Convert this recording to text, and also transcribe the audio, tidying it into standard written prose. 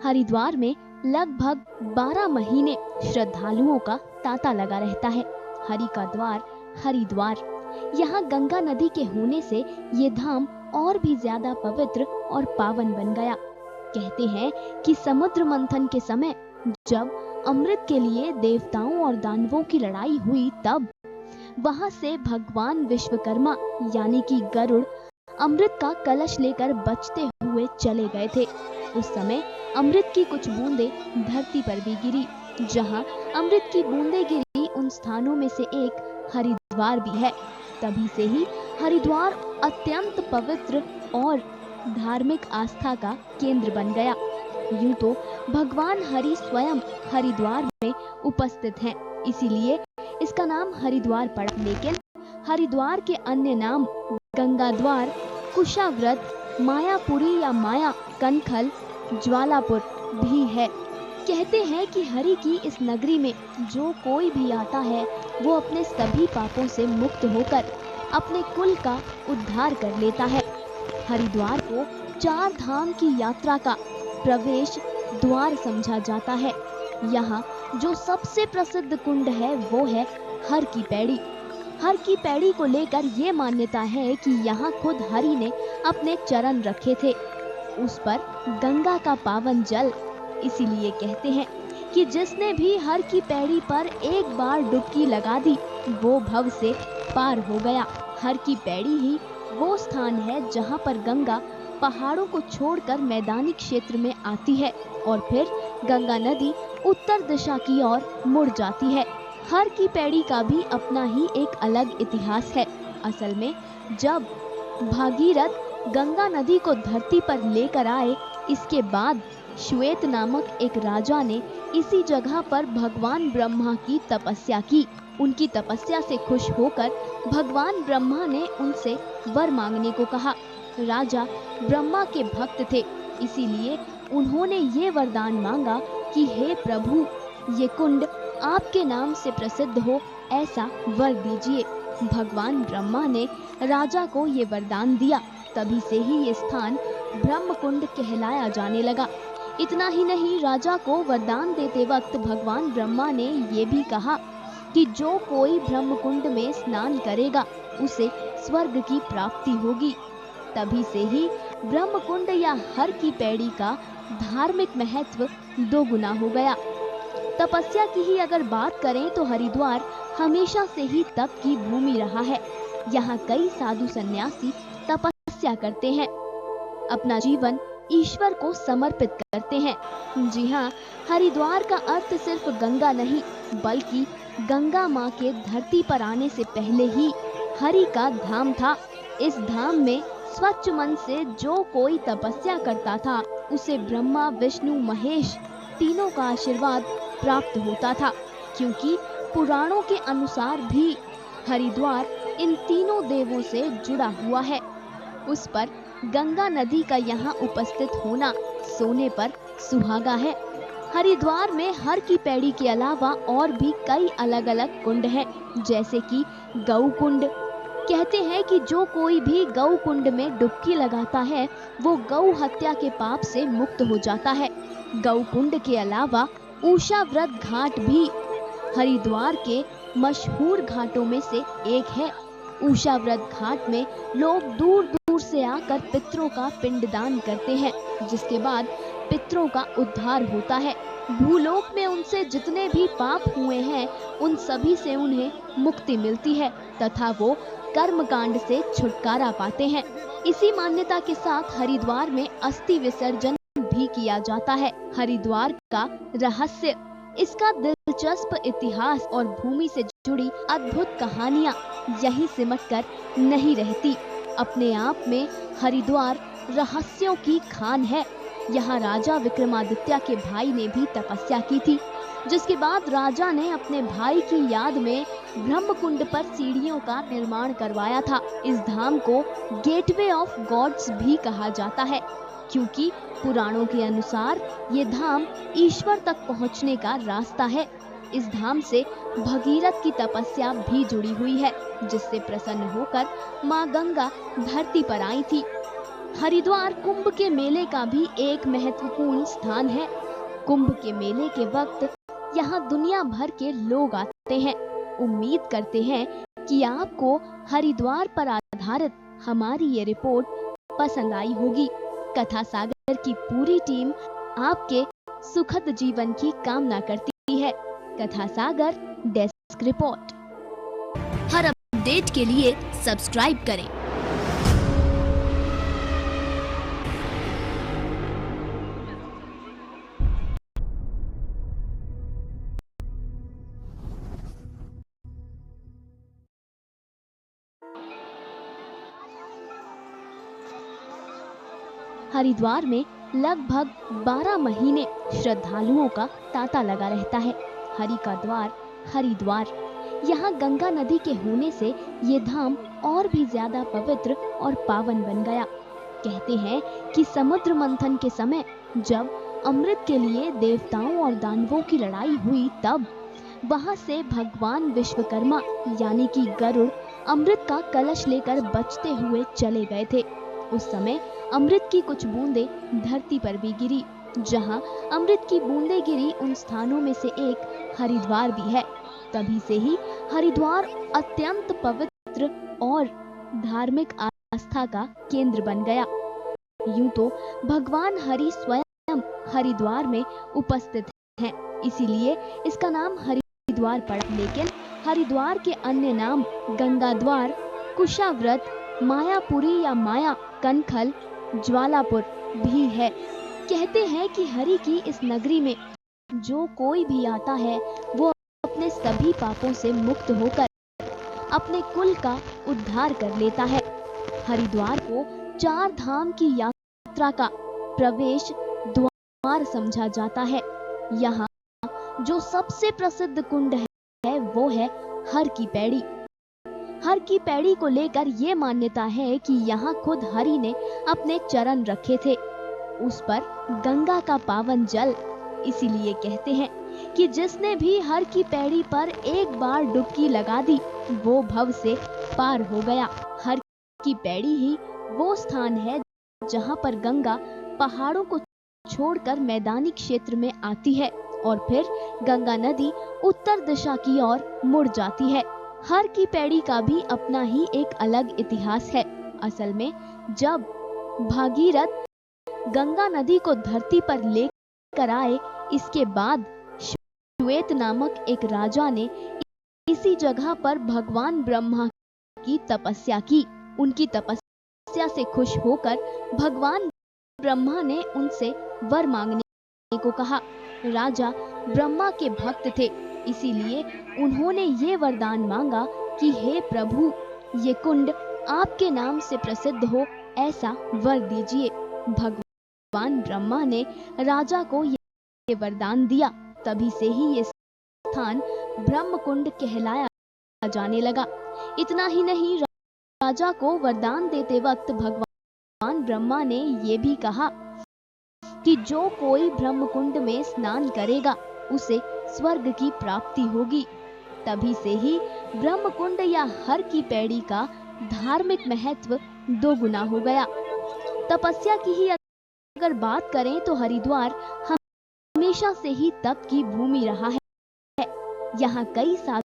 हरिद्वार में लगभग 12 महीने श्रद्धालुओं का तांता लगा रहता है। हरि का द्वार हरिद्वार। यहाँ गंगा नदी के होने से ये धाम और भी ज्यादा पवित्र और पावन बन गया। कहते हैं कि समुद्र मंथन के समय जब अमृत के लिए देवताओं और दानवों की लड़ाई हुई, तब वहां से भगवान विश्वकर्मा यानी कि गरुड़ अमृत का कलश लेकर बचते हुए चले गए थे। उस समय अमृत की कुछ बूंदें धरती पर भी गिरी। जहां अमृत की बूंदें गिरी, उन स्थानों में से एक हरिद्वार भी है। तभी से ही हरिद्वार अत्यंत पवित्र और धार्मिक आस्था का केंद्र बन गया। यूं तो भगवान हरि स्वयं हरिद्वार में उपस्थित हैं, इसीलिए इसका नाम हरिद्वार पड़ा। लेकिन हरिद्वार के अन्य नाम गंगा द्वार, कुशाव्रत, मायापुरी या माया कनखल, ज्वालापुर भी है। कहते हैं कि हरि की इस नगरी में जो कोई भी आता है वो अपने सभी पापों से मुक्त होकर अपने कुल का उद्धार कर लेता है। हरिद्वार को 4 धाम की यात्रा का प्रवेश द्वार समझा जाता है। यहाँ जो सबसे प्रसिद्ध कुंड है वो है हर की पैड़ी। हर की पैड़ी को लेकर ये मान्यता है कि यहाँ खुद हरि ने अपने चरण रखे थे। उस पर गंगा का पावन जल, इसीलिए कहते हैं कि जिसने भी हर की पैड़ी पर एक बार डुबकी लगा दी वो भव से पार हो गया। हर की पैड़ी ही वो स्थान है जहाँ पर गंगा पहाड़ों को छोड़कर मैदानी क्षेत्र में आती है और फिर गंगा नदी उत्तर दिशा की ओर मुड़ जाती है। हर की पैड़ी का भी अपना ही एक अलग इतिहास है। असल में जब भागीरथ गंगा नदी को धरती पर लेकर आए, इसके बाद श्वेत नामक एक राजा ने इसी जगह पर भगवान ब्रह्मा की तपस्या की। उनकी तपस्या से खुश होकर भगवान ब्रह्मा ने उनसे वर मांगने को कहा। राजा ब्रह्मा के भक्त थे, इसीलिए उन्होंने ये वरदान मांगा कि हे प्रभु, ये कुंड आपके नाम से प्रसिद्ध हो, ऐसा वर दीजिए। भगवान ब्रह्मा ने राजा को ये वरदान दिया। तभी से ही ये स्थान ब्रह्म कुंड कहलाया जाने लगा। इतना ही नहीं, राजा को वरदान देते वक्त भगवान ब्रह्मा ने ये भी कहा कि जो कोई ब्रह्म कुंड में स्नान करेगा उसे स्वर्ग की प्राप्ति होगी। तभी से ही ब्रह्म कुंड या हर की पैड़ी का धार्मिक महत्व 2 गुना हो गया। तपस्या की ही अगर बात करें तो हरिद्वार हमेशा से ही तप की भूमि रहा है। यहाँ कई साधु सन्यासी तपस्या करते हैं, अपना जीवन ईश्वर को समर्पित करते हैं। जी हाँ, हरिद्वार का अर्थ सिर्फ गंगा नहीं, बल्कि गंगा माँ के धरती पर आने से पहले ही हरि का धाम था। इस धाम में स्वच्छ मन से जो कोई तपस्या करता था उसे ब्रह्मा, विष्णु, महेश तीनों का आशीर्वाद प्राप्त होता था, क्योंकि पुराणों के अनुसार भी हरिद्वार इन तीनों देवों से जुड़ा हुआ है। उस पर गंगा नदी का यहाँ उपस्थित होना सोने पर सुहागा है। हरिद्वार में हर की पैड़ी के अलावा और भी कई अलग अलग कुंड हैं, जैसे कि गौ कुंड। कहते हैं कि जो कोई भी गौ कुंड में डुबकी लगाता है वो गौ हत्या के पाप से मुक्त हो जाता है। गौ कुंड के अलावा उषाव्रत घाट भी हरिद्वार के मशहूर घाटों में से एक है। उषाव्रत घाट में लोग दूर दूर से आकर पितरों का पिंडदान करते हैं, जिसके बाद पितरों का उद्धार होता है। भूलोक में उनसे जितने भी पाप हुए हैं उन सभी से उन्हें मुक्ति मिलती है तथा वो कर्मकांड से छुटकारा पाते हैं। इसी मान्यता के साथ हरिद्वार में अस्थि विसर्जन भी किया जाता है। हरिद्वार का रहस्य, इसका दिलचस्प इतिहास और भूमि से जुड़ी अद्भुत कहानियां यहीं सिमटकर नहीं रहती। अपने आप में हरिद्वार रहस्यों की खान है। यहाँ राजा विक्रमादित्य के भाई ने भी तपस्या की थी, जिसके बाद राजा ने अपने भाई की याद में ब्रह्मकुंड पर सीढ़ियों का निर्माण करवाया था। इस धाम को गेटवे ऑफ गॉड्स भी कहा जाता है, क्योंकि पुराणों के अनुसार ये धाम ईश्वर तक पहुंचने का रास्ता है। इस धाम से भगीरथ की तपस्या भी जुड़ी हुई है, जिससे प्रसन्न होकर माँ गंगा धरती पर आई थी। हरिद्वार कुंभ के मेले का भी एक महत्वपूर्ण स्थान है। कुंभ के मेले के वक्त यहाँ दुनिया भर के लोग आते हैं। उम्मीद करते हैं कि आपको हरिद्वार पर आधारित हमारी ये रिपोर्ट पसंद आई होगी। कथा सागर की पूरी टीम आपके सुखद जीवन की कामना करती है। कथा सागर डेस्क रिपोर्ट। हर अपडेट के लिए सब्सक्राइब करें। हरिद्वार में लगभग 12 महीने श्रद्धालुओं का तांता लगा रहता है। हरि का द्वार हरिद्वार। यहाँ गंगा नदी के होने से ये धाम और भी ज्यादा पवित्र और पावन बन गया। कहते हैं कि समुद्र मंथन के समय जब अमृत के लिए देवताओं और दानवों की लड़ाई हुई, तब वहां से भगवान विश्वकर्मा यानी कि गरुड़ अमृत का कलश लेकर बचते हुए चले गए थे। उस समय अमृत की कुछ बूंदें धरती पर भी गिरी। जहां अमृत की बूंदें गिरी, उन स्थानों में से एक हरिद्वार भी है। तभी से ही हरिद्वार अत्यंत पवित्र और धार्मिक आस्था का केंद्र बन गया। यूं तो भगवान हरि स्वयं हरिद्वार में उपस्थित हैं, इसीलिए इसका नाम हरिद्वार पड़ा। लेकिन हरिद्वार के अन्य नाम गंगा द्वार, कुशाव्रत, मायापुरी या माया कनखल, ज्वालापुर भी है। कहते हैं कि हरि की इस नगरी में जो कोई भी आता है वो अपने सभी पापों से मुक्त होकर अपने कुल का उद्धार कर लेता है। हरिद्वार को 4 धाम की यात्रा का प्रवेश द्वार समझा जाता है। यहाँ जो सबसे प्रसिद्ध कुंड है वो है हर की पैड़ी। हर की पैड़ी को लेकर ये मान्यता है कि यहाँ खुद हरि ने अपने चरण रखे थे। उस पर गंगा का पावन जल, इसीलिए कहते हैं कि जिसने भी हर की पैड़ी पर एक बार डुबकी लगा दी वो भव से पार हो गया। हर की पैड़ी ही वो स्थान है जहाँ पर गंगा पहाड़ों को छोड़कर मैदानी क्षेत्र में आती है और फिर गंगा नदी उत्तर दिशा की ओर मुड़ जाती है। हर की पैड़ी का भी अपना ही एक अलग इतिहास है। असल में जब भागीरथ गंगा नदी को धरती पर लेकर आए, इसके बाद श्वेत नामक एक राजा ने इसी जगह पर भगवान ब्रह्मा की तपस्या की। उनकी तपस्या से खुश होकर भगवान ब्रह्मा ने उनसे वर मांगने को कहा। राजा ब्रह्मा के भक्त थे, इसीलिए उन्होंने ये वरदान मांगा कि हे प्रभु, ये कुंड आपके नाम से प्रसिद्ध हो, ऐसा वर दीजिए। भगवान ब्रह्मा ने राजा को ये वरदान दिया। तभी से ही ये स्थान ब्रह्म कुंड कहलाया जाने लगा। इतना ही नहीं, राजा को वरदान देते वक्त भगवान ब्रह्मा ने ये भी कहा कि जो कोई ब्रह्म कुंड में स्नान करेगा उसे स्वर्ग की प्राप्ति होगी। तभी से ही ब्रह्म कुंड या हर की पैड़ी का धार्मिक महत्व 2 गुना हो गया। तपस्या की ही अगर बात करें तो हरिद्वार हमेशा से ही तप की भूमि रहा है। यहाँ कई साधु